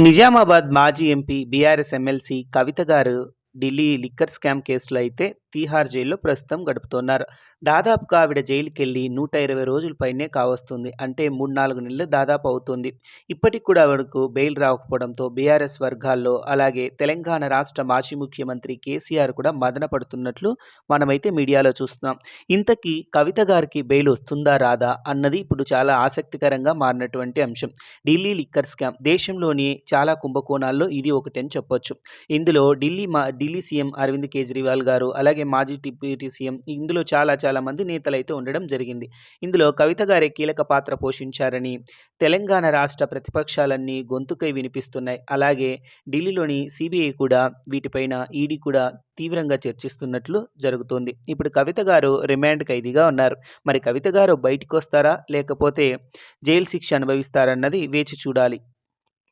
నిజామాబాద్ మాజీ MP, BRS MLC కవిత గారు Delhi liquor scam కేసులో అయితే తీహార్ జైల్లో ప్రస్తుతం గడుపుతున్నారు. దాదాపుగా ఆవిడ జైలుకెళ్ళి 120 రోజుల పైనే కావస్తుంది. అంటే 3, 4 నెలలు దాదాపు అవుతుంది. ఇప్పటికి కూడా ఆవిడకు బెయిల్ రాకపోవడంతో బీఆర్ఎస్ వర్గాల్లో, అలాగే తెలంగాణ రాష్ట్ర మాజీ ముఖ్యమంత్రి కేసీఆర్ కూడా మదన పడుతున్నట్లు మనమైతే మీడియాలో చూస్తున్నాం. ఇంతకీ కవిత గారికి బెయిల్ వస్తుందా రాదా అన్నది ఇప్పుడు చాలా ఆసక్తికరంగా మారినటువంటి అంశం. ఢిల్లీ లిక్కర్ స్కామ్ దేశంలోని చాలా కుంభకోణాల్లో ఇది ఒకటని చెప్పొచ్చు. ఇందులో ఢిల్లీ సీఎం అరవింద్ కేజ్రీవాల్ గారు, అలాగే మాజీ డిప్యూటీ సీఎం, ఇందులో చాలా మంది నేతలైతే ఉండడం జరిగింది. ఇందులో కవిత గారే కీలక పాత్ర పోషించారని తెలంగాణ రాష్ట్ర ప్రతిపక్షాలన్నీ గొంతుకై వినిపిస్తున్నాయి. అలాగే ఢిల్లీలోని సిబిఐ కూడా వీటిపైన, ఈడీ కూడా తీవ్రంగా చర్చిస్తున్నట్లు జరుగుతోంది. ఇప్పుడు కవిత గారు రిమాండ్ ఖైదీగా ఉన్నారు. మరి కవిత గారు బయటికొస్తారా, లేకపోతే జైలు శిక్ష అనుభవిస్తారన్నది వేచి చూడాలి.